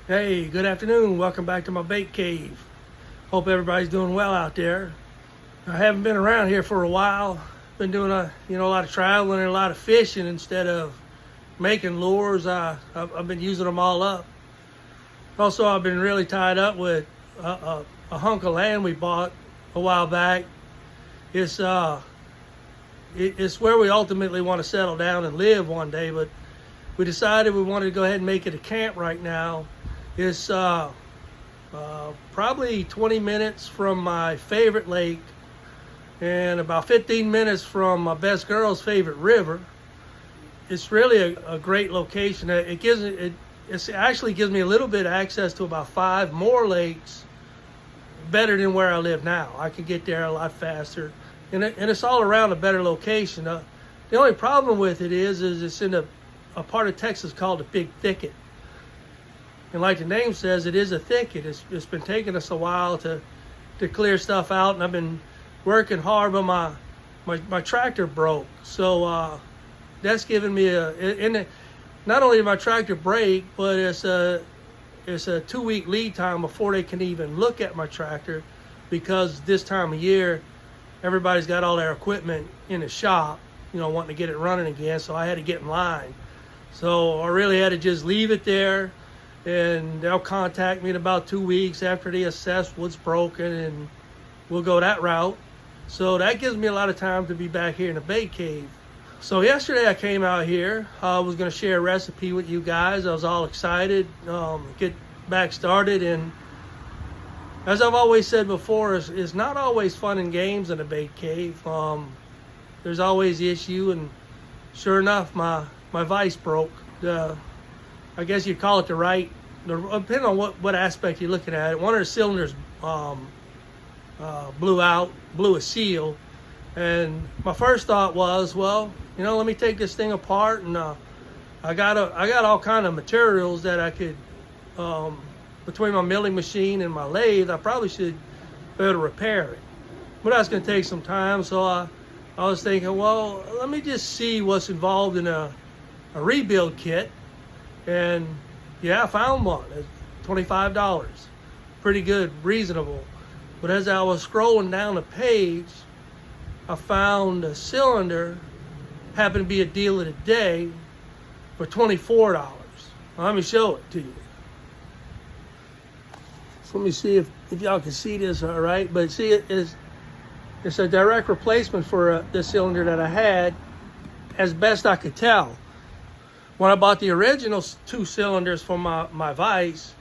Hey, good afternoon. Welcome back to my bait cave. Hope everybody's doing well out there. I haven't been around here for a while. Been doing a lot of traveling and a lot of fishing instead of making lures. I've been using them all up. Also, I've been really tied up with a hunk of land we bought a while back. It's it's where we ultimately want to settle down and live one day, but we decided we wanted to go ahead and make it a camp right now. It's probably 20 minutes from my favorite lake and about 15 minutes from my best girl's favorite river. It's really a great location. It actually gives me a little bit of access to about 5 more lakes, better than where I live now. I can get there a lot faster, and it's all around a better location. The only problem with it is it's in a part of Texas called the Big Thicket. And like the name says, it is a thicket. It's been taking us a while to clear stuff out, and I've been working hard, but my tractor broke. So that's given me not only did my tractor break, but it's a 2-week lead time before they can even look at my tractor, because this time of year, everybody's got all their equipment in the shop, wanting to get it running again. So I had to get in line. So I really had to just leave it there, and they'll contact me in about 2 weeks after they assess what's broken, and we'll go that route. So that gives me a lot of time to be back here in the bait cave. So yesterday I came out here. I was going to share a recipe with you guys. I was all excited, get back started. And as I've always said before, it's not always fun and games in a bait cave. There's always the issue, and sure enough, my vise broke. I guess you'd call it depending on what aspect you're looking at. One of the cylinders blew a seal, and my first thought was, well, let me take this thing apart, and I got all kind of materials that I could, between my milling machine and my lathe, I probably should be able to repair it. But that's going to take some time, so I was thinking, well, let me just see what's involved in a rebuild kit. And yeah, I found one at $25. Pretty good, reasonable. But as I was scrolling down the page, I found a cylinder, happened to be a deal of the day, for $24. Now, let me show it to you. So let me see if y'all can see this all right. But see, it's a direct replacement for the cylinder that I had, as best I could tell. When I bought the original 2 cylinders for my vise,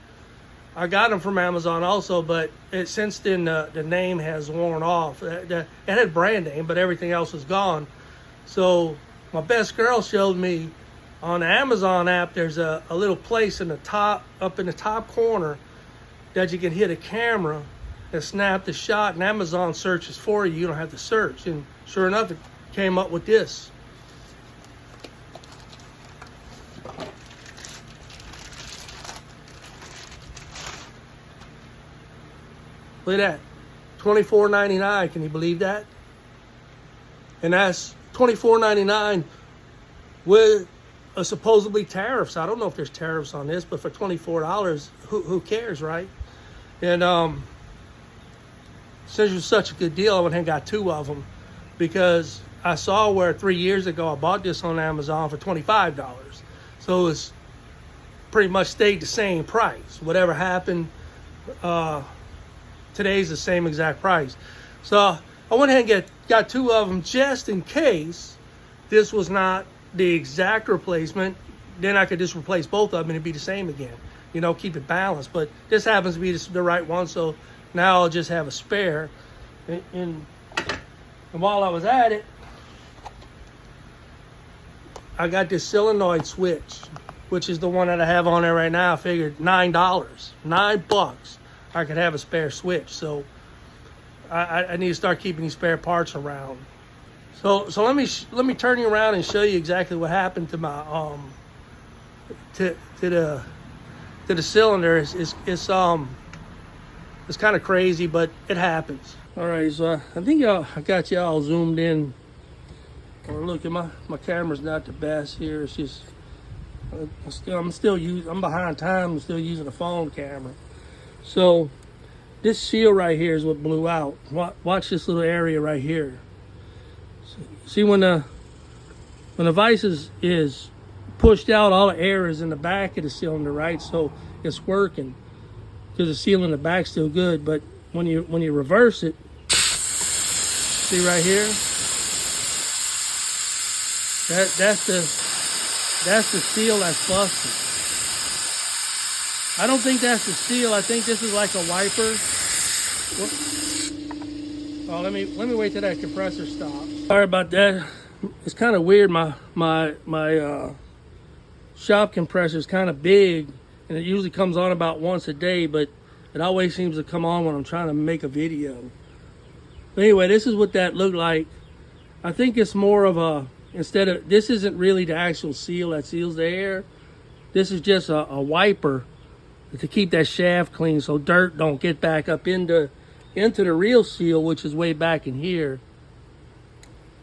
I got them from Amazon also, but since then the name has worn off. It had brand name, but everything else was gone. So my best girl showed me on the Amazon app, there's a little place up in the top corner, that you can hit a camera and snap the shot, and Amazon searches for you. You don't have to search. And sure enough, it came up with this. Look at that, $24.99. Can you believe that? And that's $24.99 with supposedly tariffs. I don't know if there's tariffs on this, but for $24, who cares, right? And since it was such a good deal, I went and got 2 of them, because I saw where 3 years ago I bought this on Amazon for $25. So it's pretty much stayed the same price. Whatever happened, today's the same exact price. So I went ahead and got 2 of them just in case this was not the exact replacement. Then I could just replace both of them and it'd be the same again. Keep it balanced. But this happens to be the right one, so now I'll just have a spare. And while I was at it, I got this solenoid switch, which is the one that I have on there right now. I figured $9, $9. I could have a spare switch. So I need to start keeping these spare parts around. So let me turn you around and show you exactly what happened to my to the cylinder. It's kind of crazy, but it happens. All right, so I think I got y'all zoomed in. Look at my camera's not the best here. It's just I'm behind time. I'm still using a phone camera. So this seal right here is what blew out. Watch this little area right here. See when the vise is pushed out, all the air is in the back of the cylinder, right? So it's working because the seal in the back's still good. But when you reverse it, see right here, that's the seal that's busted. I don't think that's the seal. I think this is like a wiper. Oh, let me wait till that compressor stops. Sorry about that. It's kind of weird. My shop compressor is kind of big, and it usually comes on about once a day, but it always seems to come on when I'm trying to make a video. But anyway, this is what that looked like. I think it's more of a, this isn't really the actual seal that seals the air. This is just a wiper to keep that shaft clean so dirt don't get back up into the real seal, which is way back in here.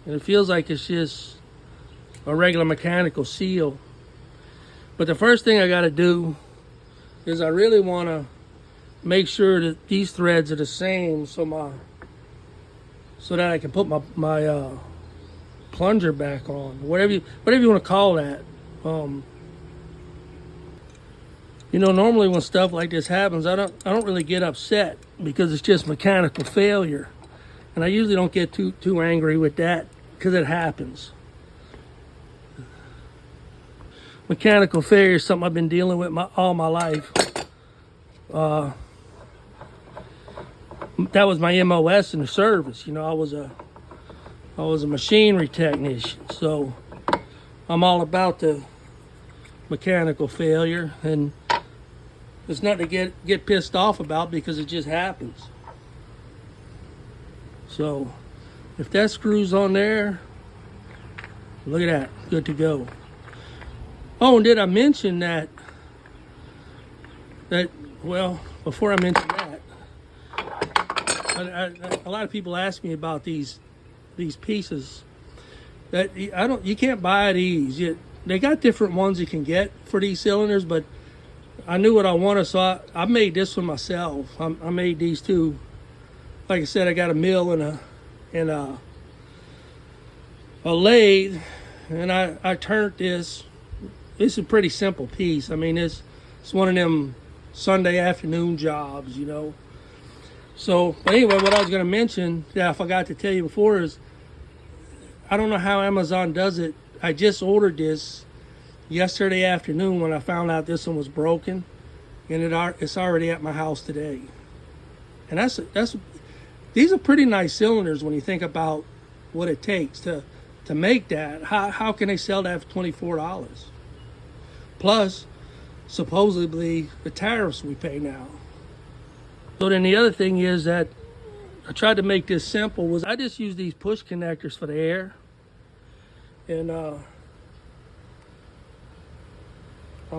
And it feels like it's just a regular mechanical seal. But the first thing I got to do is I really want to make sure that these threads are the same so that I can put my plunger back on, whatever you want to call that. Normally when stuff like this happens, I don't really get upset because it's just mechanical failure, and I usually don't get too angry with that because it happens. Mechanical failure is something I've been dealing with all my life. That was my MOS in the service. I was a machinery technician, so I'm all about the mechanical failure, and it's nothing to get pissed off about because it just happens. So if that screw's on there, look at that, good to go. Oh, and did I mention that well, before I mention that, a lot of people ask me about these pieces that you can't buy these. They got different ones you can get for these cylinders, but I knew what I wanted, so I made this one myself. I made these two. Like I said, I got a mill and a lathe, and I turned this. It's a pretty simple piece. I mean, it's one of them Sunday afternoon jobs, So, but anyway, what I was going to mention that I forgot to tell you before is, I don't know how Amazon does it. I just ordered this yesterday afternoon when I found out this one was broken, and it's already at my house today. And these are pretty nice cylinders when you think about what it takes to make that. How can they sell that for $24? Plus, supposedly, the tariffs we pay now. So then the other thing is that I tried to make this simple. Was I just use these push connectors for the air, and I'm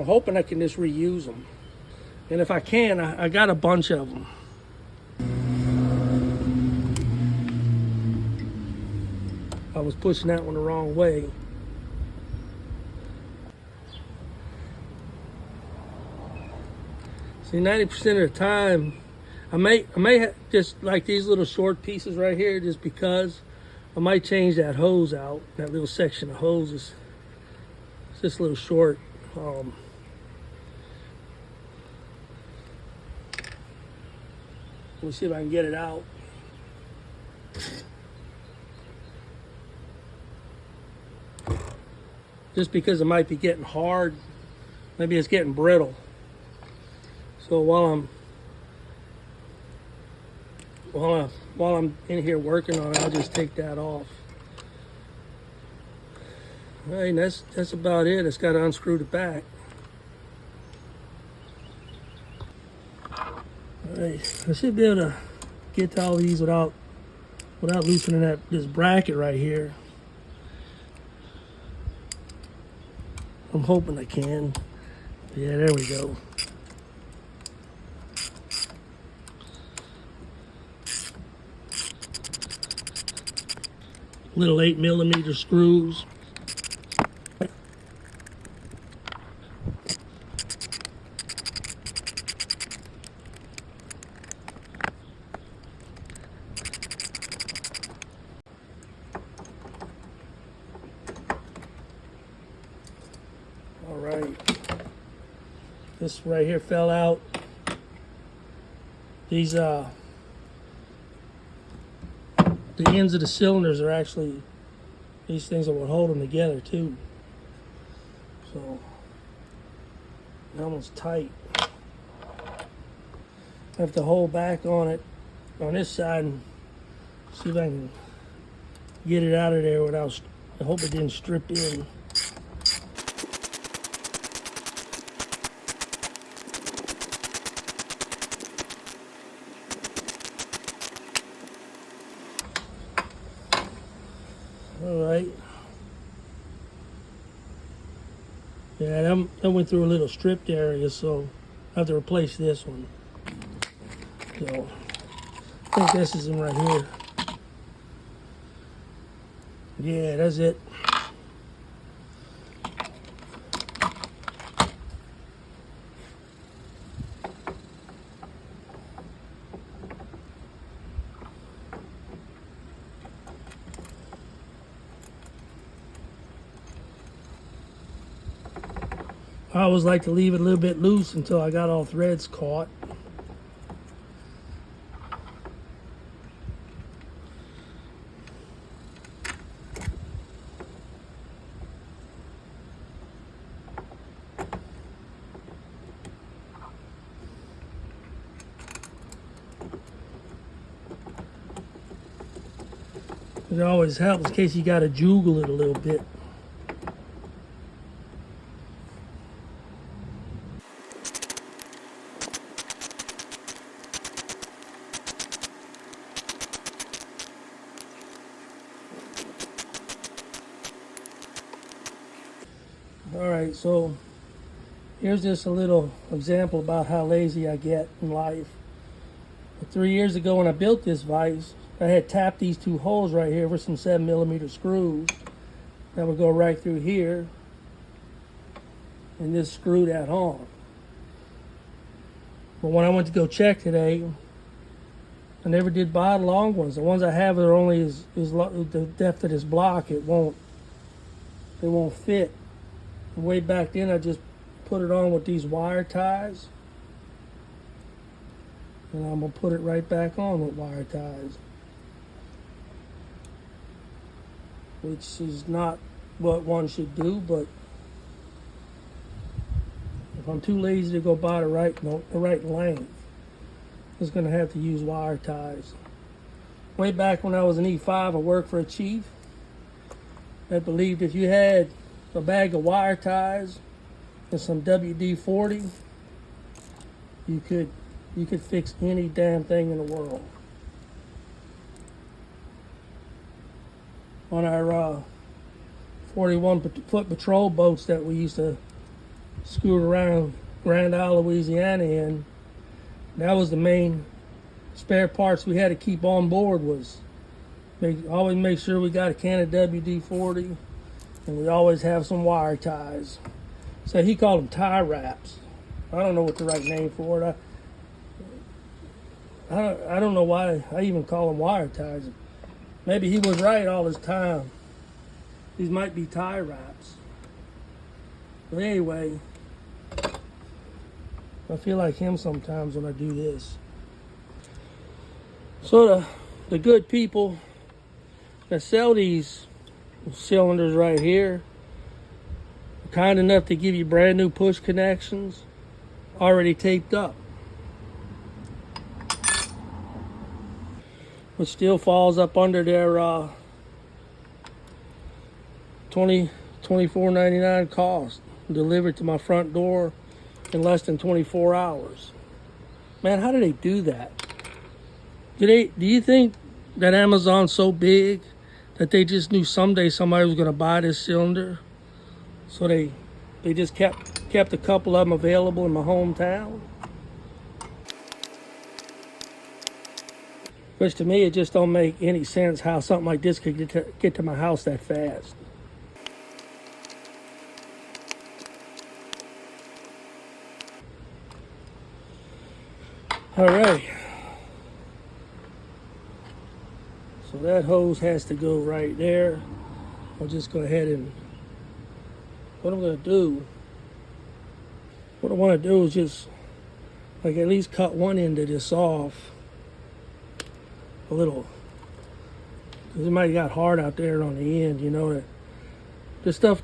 hoping I can just reuse them. And if I can, I got a bunch of them. I was pushing that one the wrong way. See, 90% of the time, I may have just like these little short pieces right here, just because I might change that hose out. That little section of hose is just a little short. Let me see if I can get it out. Just because it might be getting hard, maybe it's getting brittle. So while I'm in here working on it, I'll just take that off. All right, and that's about it. It's got to unscrew the back. All right, I should be able to get to all these without loosening this bracket right here. I'm hoping I can. Yeah, there we go. Little 8mm screws. This right here fell out. These the ends of the cylinders are actually, these things are what hold them together too. So they're almost tight. I have to hold back on it on this side and see if I can get it out of there without, I hope it didn't strip in. All right. Yeah, that went through a little stripped area, so I have to replace this one. So I think this is in right here. Yeah, that's it. I always like to leave it a little bit loose until I got all threads caught. It always helps in case you got to juggle it a little bit. All right, so here's just a little example about how lazy I get in life. 3 years ago when I built this vise, I had tapped these two holes right here with some 7mm screws that would go right through here and just screw that on. But when I went to go check today, I never did buy the long ones. The ones I have are only the depth of this block. They won't fit. Way back then I just put it on with these wire ties, and I'm gonna put it right back on with wire ties, which is not what one should do, but if I'm too lazy to go buy the right length, I'm just gonna have to use wire ties. Way back when I was an E5, I worked for a chief that believed if you had a bag of wire ties and some WD-40, you could fix any damn thing in the world. On our 41-foot patrol boats that we used to scoot around Grand Isle, Louisiana in, that was the main spare parts we had to keep on board, was always make sure we got a can of WD-40, and we always have some wire ties. So he called them tie wraps. I don't know what the right name for it. I don't know why I even call them wire ties. Maybe he was right all his time. These might be tie wraps. But anyway, I feel like him sometimes when I do this. So the good people that sell these cylinders right here are kind enough to give you brand new push connections already taped up, which still falls up under their $24.99 cost, delivered to my front door in less than 24 hours. Man, how do they do that? Do you think that Amazon's so big that they just knew someday somebody was going to buy this cylinder, so they just kept a couple of them available in my hometown? Which to me, it just don't make any sense how something like this could get to my house that fast. All right. So that hose has to go right there. I'll just go ahead and, what I'm going to do, what I want to do is just like at least cut one end of this off a little, because it might have got hard out there on the end, you know, that this stuff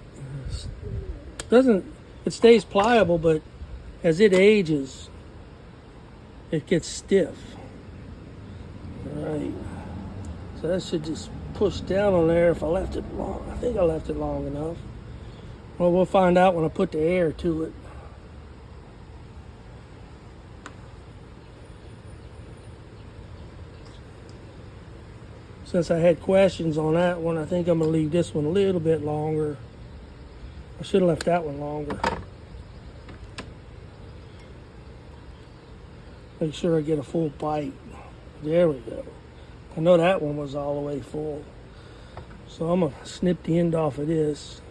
doesn't, it stays pliable, but as it ages, it gets stiff. All right, so that should just push down on there if I left it long. I think I left it long enough. Well, we'll find out when I put the air to it. Since I had questions on that one, I think I'm going to leave this one a little bit longer. I should have left that one longer. Make sure I get a full bite. There we go. I know that one was all the way full. So I'm going to snip the end off of this.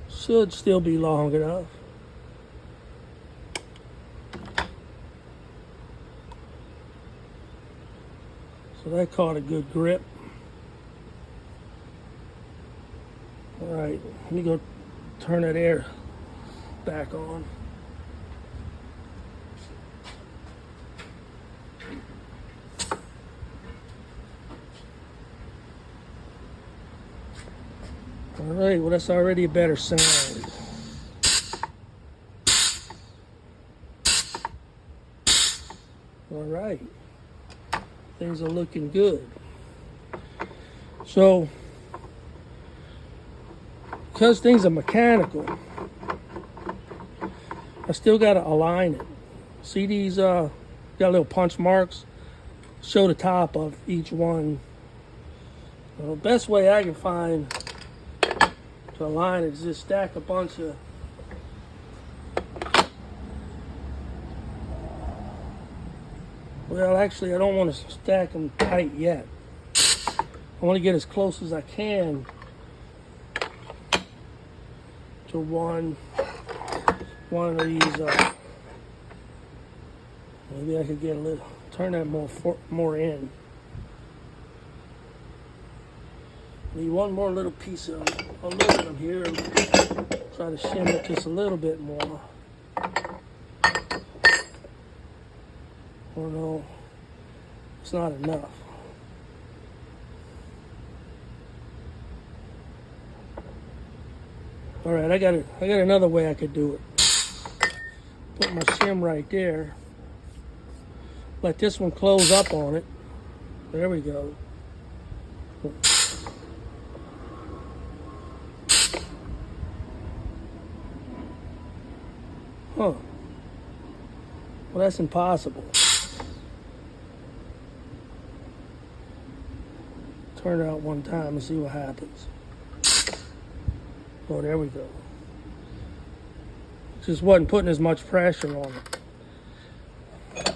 Should still be long enough. So that caught a good grip. All right, let me go turn that air back on. All right, well, that's already a better sound. All right, things are looking good. So, because things are mechanical, I still got to align it. See these, got little punch marks? Show the top of each one. Well, the best way I can find to align it is just stack a bunch of well, actually, I don't want to stack them tight yet. I want to get as close as I can to one of these. Maybe I could get a little, turn that more in. Need one more little piece of aluminum here and try to shim it just a little bit more. Oh no, it's not enough. All right, I got another way I could do it. Put my shim right there. Let this one close up on it. There we go. Huh. Well, that's impossible. Turn it out one time and see what happens. Oh, there we go. Just wasn't putting as much pressure on it.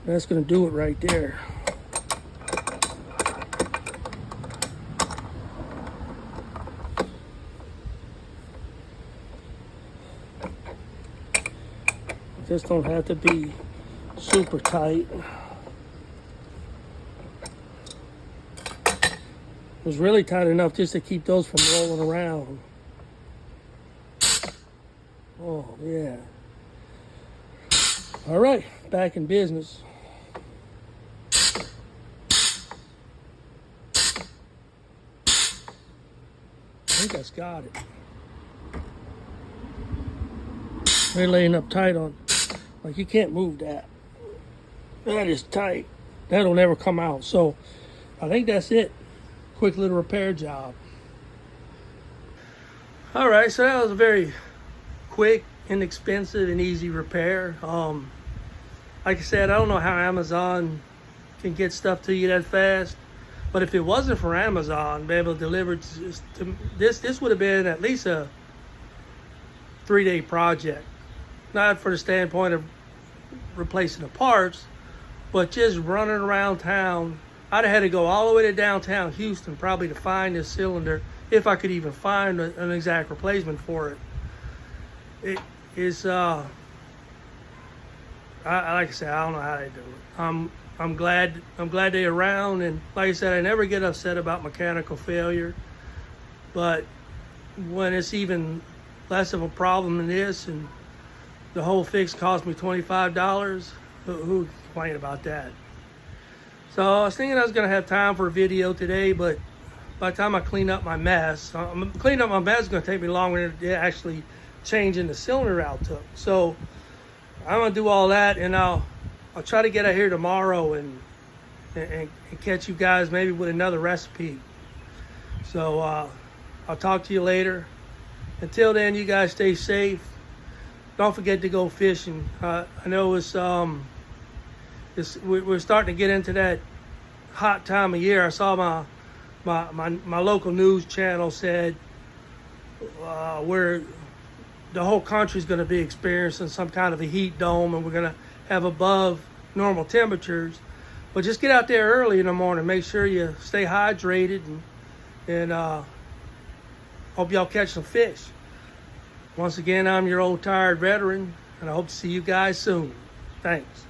That's going to do it right there. Just don't have to be super tight. It was really tight enough just to keep those from rolling around. Oh, yeah. All right, back in business. I think that's got it. They're laying up tight on, like you can't move that. That is tight. That'll never come out. So I think that's it. Quick little repair job. All right, so that was a very quick, inexpensive, and easy repair. Like I said, I don't know how Amazon can get stuff to you that fast, but if it wasn't for Amazon being able to deliver to this would have been at least a 3-day project. Not for the standpoint of replacing the parts, but just running around town. I'd have had to go all the way to downtown Houston probably to find this cylinder, if I could even find an exact replacement for it. It is, like I said, I don't know how they do it. I'm glad they're around, and like I said, I never get upset about mechanical failure, but when it's even less of a problem than this, and the whole fix cost me $25. Who complain about that? So I was thinking I was going to have time for a video today, but by the time I clean up my mess, cleaning up my mess is going to take me longer than actually changing the cylinder out took. So I'm going to do all that, and I'll try to get out here tomorrow and catch you guys maybe with another recipe. So I'll talk to you later. Until then, you guys stay safe. Don't forget to go fishing. I know we're starting to get into that hot time of year. I saw my local news channel said where the whole country's going to be experiencing some kind of a heat dome, and we're going to have above normal temperatures. But just get out there early in the morning. Make sure you stay hydrated, and hope y'all catch some fish. Once again, I'm your old tired veteran, and I hope to see you guys soon. Thanks.